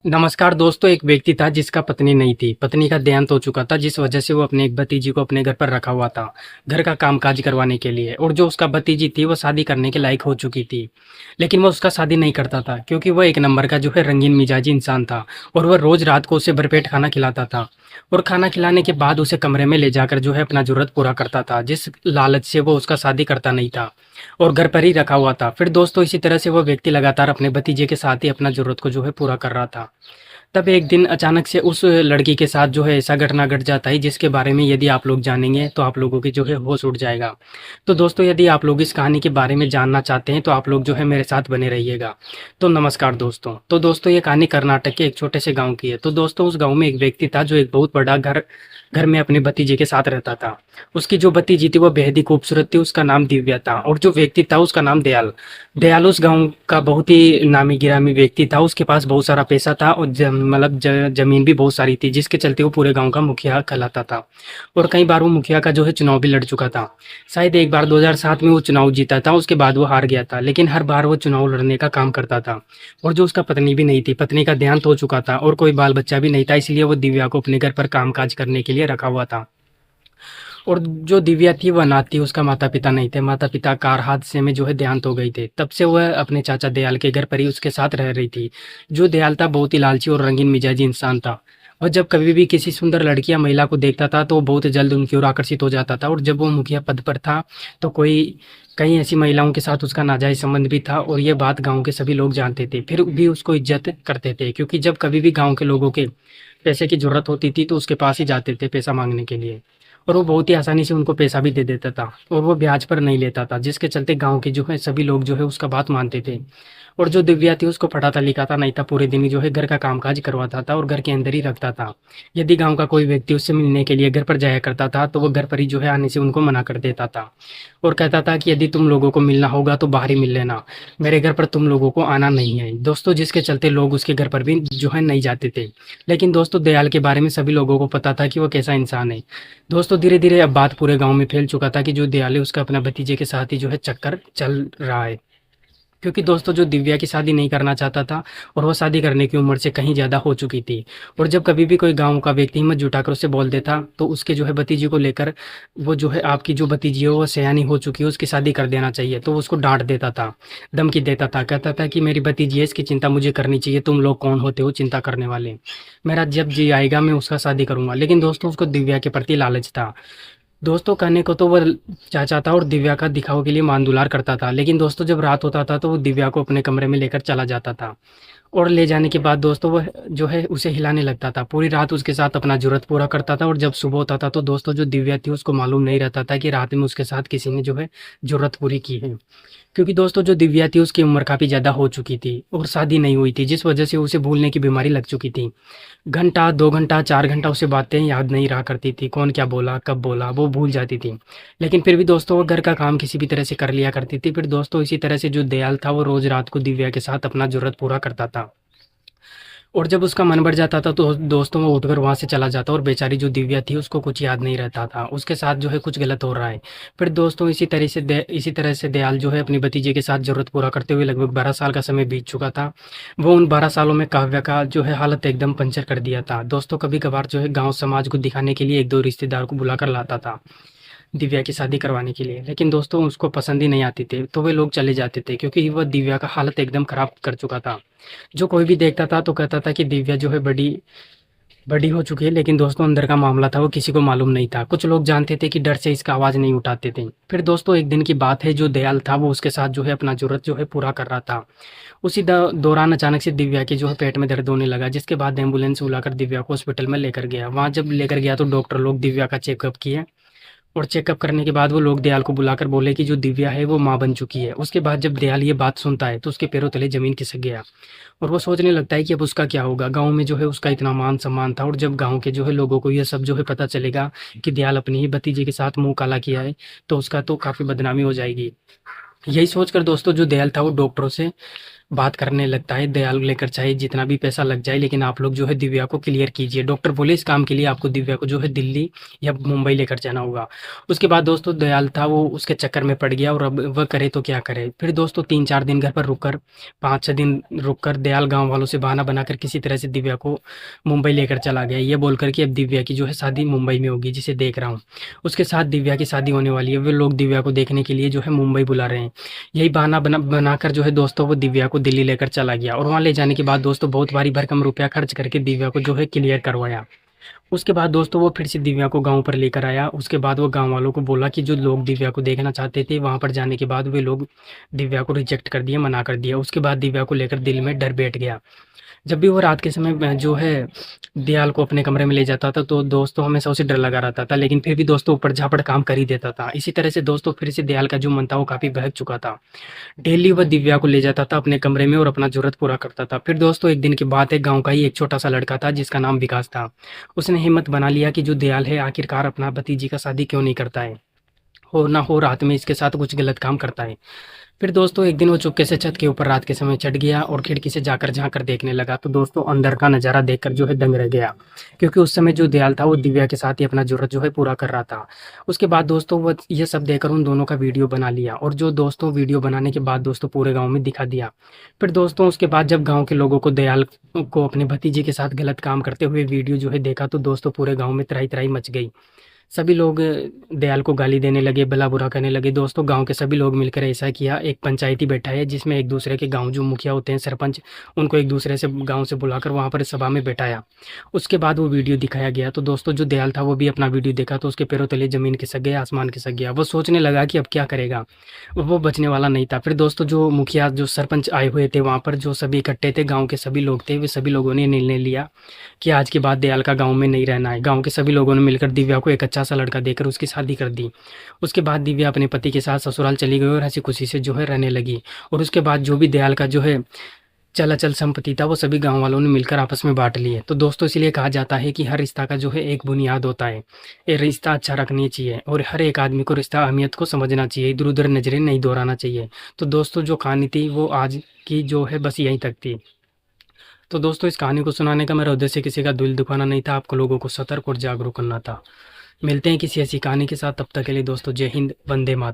नमस्कार दोस्तों। एक व्यक्ति था जिसका पत्नी नहीं थी। पत्नी का देहांत हो चुका था, जिस वजह से वो अपने एक भतीजी को अपने घर पर रखा हुआ था, घर का कामकाज करवाने के लिए। और जो उसका भतीजी थी वो शादी करने के लायक हो चुकी थी, लेकिन वो उसका शादी नहीं करता था क्योंकि वह एक नंबर का जो है रंगीन मिजाजी इंसान था। और वह रोज रात को उसे भरपेट खाना खिलाता था, और खाना खिलाने के बाद उसे कमरे में ले जाकर जो है अपना जरूरत पूरा करता था, जिस लालच से वो उसका शादी करता नहीं था और घर पर ही रखा हुआ था। फिर दोस्तों इसी तरह से वो व्यक्ति लगातार अपने भतीजे के साथ ही अपना जरूरत को जो है पूरा कर रहा था। तब एक दिन अचानक से उस लड़की के साथ जो है ऐसा घटना घट जाता है, जिसके बारे में यदि आप लोग जानेंगे तो आप लोगों की जो है होश उड़ जाएगा। तो दोस्तों यदि आप लोग इस कहानी के बारे में जानना चाहते हैं तो आप लोग जो है मेरे साथ बने रहिएगा। तो नमस्कार दोस्तों। तो दोस्तों ये कहानी कर्नाटक के एक छोटे से गांव की है। तो दोस्तों उस गांव में एक व्यक्ति था जो एक बहुत बड़ा घर घर में अपने भतीजे के साथ रहता था। उसकी जो भतीजी थी वो बेहद ही खूबसूरत थी। उसका नाम दिव्या था, और जो व्यक्ति था उसका नाम दयाल। दयाल उस गांव का बहुत ही नामी गिरामी व्यक्ति था। उसके पास बहुत सारा पैसा था और मतलब जमीन भी बहुत सारी थी, जिसके चलते वो पूरे गांव का मुखिया कहलाता था। और कई बार वो मुखिया का जो है चुनाव भी लड़ चुका था। शायद एक बार 2007 में वो चुनाव जीता था, उसके बाद वो हार गया था, लेकिन हर बार वो चुनाव लड़ने का काम करता था। और जो उसका पत्नी भी नहीं थी, पत्नी का देहांत हो चुका था और कोई बाल बच्चा भी नहीं था, इसलिए वो दिव्या को अपने घर पर कामकाज करने के लिए रखा हुआ था। और जो दिव्या थी वह अनाथ थी, उसका माता पिता नहीं थे। माता पिता कार हादसे में जो है देहांत हो गए थे। तब से वह अपने चाचा दयाल के घर पर ही उसके साथ रह रही थी। जो दयाल था बहुत ही लालची और रंगीन मिजाजी इंसान था। वह जब कभी भी किसी सुंदर लड़की या महिला को देखता था तो वो बहुत जल्द उनकी ओर आकर्षित हो जाता था। और जब वो मुखिया पद पर था तो कई ऐसी महिलाओं के साथ उसका नाजायज संबंध भी था, और ये बात गांव के सभी लोग जानते थे। फिर भी उसको इज्जत करते थे, क्योंकि जब कभी भी गांव के लोगों के पैसे की जरूरत होती थी तो उसके पास ही जाते थे पैसा मांगने के लिए। और वो बहुत ही आसानी से उनको पैसा भी दे देता था, और वो ब्याज पर नहीं लेता था, जिसके चलते गाँव के जो है सभी लोग जो है उसका बात मानते थे। और जो दिव्या थी उसको पढ़ाता लिखाता नहीं था, पूरे दिन ही जो है घर का कामकाज करवाता था और घर के अंदर ही रखता था। यदि गाँव का कोई व्यक्ति उससे मिलने के लिए घर पर जाया करता था तो वो घर पर ही जो है आने से उनको मना कर देता था, और कहता था कि यदि तुम लोगों को मिलना होगा तो बाहर ही मिल लेना, मेरे घर पर तुम लोगों को आना नहीं है दोस्तों। जिसके चलते लोग उसके घर पर भी जो है नहीं जाते थे। लेकिन दोस्तों दयाल के बारे में सभी लोगों को पता था कि वो कैसा इंसान है। दोस्तों धीरे-धीरे अब बात पूरे गाँव में फैल चुका था कि जो दयाल है उसका अपना भतीजे के साथ ही जो है चक्कर चल रहा है। क्योंकि दोस्तों जो दिव्या की शादी नहीं करना चाहता था, और वो शादी करने की उम्र से कहीं ज़्यादा हो चुकी थी। और जब कभी भी कोई गाँव का व्यक्ति हिम्मत जुटाकर उससे बोल देता तो उसके जो है भतीजे को लेकर, वो जो है आपकी जो भतीजी है वो सयानी हो चुकी है, उसकी शादी कर देना चाहिए, तो वो उसको डाँट देता था, धमकी देता था, कहता था कि मेरी भतीजी है, इसकी चिंता मुझे करनी चाहिए, तुम लोग कौन होते हो चिंता करने वाले? मेरा जब जी आएगा मैं उसका शादी करूँगा। लेकिन दोस्तों उसको दिव्या के प्रति लालच था। दोस्तों कहने को तो वो चाचा था और दिव्या का दिखावे के लिए मान दुलार करता था। लेकिन दोस्तों जब रात होता था तो वो दिव्या को अपने कमरे में लेकर चला जाता था, और ले जाने के बाद दोस्तों वह जो है उसे हिलाने लगता था, पूरी रात उसके साथ अपना ज़रूरत पूरा करता था। और जब सुबह होता था तो दोस्तों जो दिव्या थी उसको मालूम नहीं रहता था कि रात में उसके साथ किसी ने जो है ज़रूरत पूरी की है। क्योंकि दोस्तों जो दिव्या थी उसकी उम्र काफ़ी ज़्यादा हो चुकी थी और शादी नहीं हुई थी, जिस वजह से उसे भूलने की बीमारी लग चुकी थी। घंटा, 2 घंटा, 4 घंटा उसे बातें याद नहीं रहा करती थी, कौन क्या बोला, कब बोला, वो भूल जाती थी। लेकिन फिर भी दोस्तों वो घर का काम किसी भी तरह से कर लिया करती थी। फिर दोस्तों इसी तरह से जो दयाल था वो रोज़ रात को दिव्या के साथ अपना ज़रूरत पूरा करता था। और जब उसका मन बढ़ जाता था तो दोस्तों वो उठकर वहाँ से चला जाता, और बेचारी जो दिव्या थी उसको कुछ याद नहीं रहता था, उसके साथ जो है कुछ गलत हो रहा है। फिर दोस्तों इसी तरह से दयाल जो है अपनी भतीजे के साथ ज़रूरत पूरा करते हुए लगभग 12 साल का समय बीत चुका था। वो उन 12 सालों में काव्या का जो है हालत एकदम पंचर कर दिया था। दोस्तों कभी-कभार जो है गाँव समाज को दिखाने के लिए 1-2 रिश्तेदार को बुलाकर लाता था दिव्या की शादी करवाने के लिए। लेकिन दोस्तों उसको पसंद ही नहीं आती थी, तो वे लोग चले जाते थे, क्योंकि वह दिव्या का हालत एकदम खराब कर चुका था। जो कोई भी देखता था तो कहता था कि दिव्या जो है बड़ी बड़ी हो चुकी है, लेकिन दोस्तों अंदर का मामला था वो किसी को मालूम नहीं था। कुछ लोग जानते थे कि डर से इसका आवाज़ नहीं उठाते थे। फिर दोस्तों एक दिन की बात है, जो दयाल था वो उसके साथ जो है अपना ज़रूरत जो है पूरा कर रहा था। उसी दौरान अचानक से दिव्या के जो है पेट में दर्द होने लगा, जिसके बाद एम्बुलेंस बुलाकर दिव्या को हॉस्पिटल में लेकर गया। वहाँ जब लेकर गया तो डॉक्टर लोग दिव्या का चेकअप किए, और चेकअप करने के बाद वो लोग दयाल को बुलाकर बोले कि जो दिव्या है वो माँ बन चुकी है। उसके बाद जब दयाल ये बात सुनता है तो उसके पैरों तले ज़मीन खिसक गया, और वो सोचने लगता है कि अब उसका क्या होगा। गाँव में जो है उसका इतना मान-सम्मान था, और जब गाँव के जो है लोगों को ये सब जो है पता चलेगा कि दयाल अपनी ही भतीजे के साथ मुँह काला किया है, तो उसका तो काफ़ी बदनामी हो जाएगी। यही सोचकर दोस्तों जो दयाल था वो डॉक्टरों से बात करने लगता है, दयाल लेकर चाहे जितना भी पैसा लग जाए, लेकिन आप लोग जो है दिव्या को क्लियर कीजिए। डॉक्टर बोले इस काम के लिए आपको दिव्या को जो है दिल्ली या मुंबई लेकर जाना होगा। उसके बाद दोस्तों दयाल था वो उसके चक्कर में पड़ गया और अब वह करे तो क्या करे। फिर दोस्तों 3-4 दिन घर पर रुककर 5-6 दिन रुककर दयाल गाँव वालों से बहाना बनाकर किसी तरह से दिव्या को मुंबई लेकर चला गया, ये बोलकर कि अब दिव्या की जो है शादी मुंबई में होगी जिसे देख रहा हूँ। उसके साथ दिव्या की शादी होने वाली है, वे लोग दिव्या को देखने के लिए जो है मुंबई बुला रहे हैं। यही बहाना बनाकर जो है दोस्तों वो दिव्या को दिल्ली लेकर चला गया और वहाँ ले जाने के बाद दोस्तों बहुत भारी भरकम रुपया खर्च करके दिव्या को जो है क्लियर करवाया। उसके बाद दोस्तों वो फिर से दिव्या को गाँव पर लेकर आया। उसके बाद वो गाँव वालों को बोला कि जो लोग दिव्या को देखना चाहते थे वहाँ पर जाने के बाद वे लोग दिव्या को रिजेक्ट कर दिया, मना कर दिया। उसके बाद दिव्या को लेकर दिल में डर बैठ गया। जब भी वो रात के समय जो है दयाल को अपने कमरे में ले जाता था तो दोस्तों हमेशा उसे डर लगा रहता था, लेकिन फिर भी दोस्तों ऊपर झापड़ काम कर ही देता था। इसी तरह से दोस्तों फिर से दयाल का जो मन था वो काफ़ी बहक चुका था। डेली वह दिव्या को ले जाता था अपने कमरे में और अपना ज़रूरत पूरा करता था। फिर दोस्तों एक दिन की बात है, गाँव का ही एक छोटा सा लड़का था जिसका नाम विकास था। उसने हिम्मत बना लिया कि जो दयाल है आखिरकार अपना भतीजी का शादी क्यों नहीं करता है, हो ना हो रात में इसके साथ कुछ गलत काम करता है। फिर दोस्तों एक दिन वो चुपके से छत के ऊपर रात के समय चढ़ गया और खिड़की से जाकर झाँक कर देखने लगा। तो दोस्तों अंदर का नज़ारा देखकर जो है दंग रह गया, क्योंकि उस समय जो दयाल था वो दिव्या के साथ ही अपना ज़रूरत जो है पूरा कर रहा था। उसके बाद दोस्तों वो ये सब देखकर उन दोनों का वीडियो बना लिया और जो दोस्तों वीडियो बनाने के बाद दोस्तों पूरे गाँव में दिखा दिया। फिर दोस्तों उसके बाद जब गाँव के लोगों को दयाल को अपने भतीजे के साथ गलत काम करते हुए वीडियो जो है देखा तो दोस्तों पूरे गाँव में त्राही-त्राही मच गई। सभी लोग दयाल को गाली देने लगे, भला-बुरा कहने लगे। दोस्तों गाँव के सभी लोग मिलकर ऐसा किया, एक पंचायती बैठा है जिसमें एक दूसरे के गाँव जो मुखिया होते हैं, सरपंच, उनको एक दूसरे से गाँव से बुलाकर वहाँ पर सभा में बैठाया। उसके बाद वो वीडियो दिखाया गया। तो दोस्तों जो दयाल था वो भी अपना वीडियो देखा तो उसके पैरों तले ज़मीन खिसक गया, आसमान खिसक गया। वो सोचने लगा कि अब क्या करेगा? वो बचने वाला नहीं था। फिर दोस्तों जो मुखिया, जो सरपंच आए हुए थे वहाँ पर, जो सभी इकट्ठे थे, गाँव के सभी लोग थे, वे सभी लोगों ने निर्णय लिया कि आज के बाद दयाल का गाँव में नहीं रहना है। गाँव के सभी लोगों ने मिलकर दिव्या को एक अच्छा सा लड़का देकर उसकी शादी कर दी। उसके बाद दिव्या अपने पति के साथ ससुराल चली गई और हँसी खुशी से जो है रहने लगी। और उसके बाद जो भी दयाल का जो है चल संपत्ति था वो सभी गाँव वालों ने मिलकर आपस में बाँट लिए। तो दोस्तों इसलिए कहा जाता है कि हर रिश्ता का जो है एक बुनियाद होता है। ये रिश्ता अच्छा रखनी चाहिए और हर एक आदमी को रिश्ता अहमियत को समझना चाहिए, इधर-उधर नज़रें नहीं दोहराना चाहिए। तो दोस्तों जो कहानी थी वो आज की जो है बस यहीं तक थी। तो दोस्तों इस कहानी को सुनाने का मेरा उद्देश्य किसी का दिल दुखाना नहीं था, आपको लोगों को सतर्क और जागरूक करना था। मिलते हैं किसी ऐसी कहानी के साथ, तब तक के लिए दोस्तों जय हिंद, वंदे मातरम।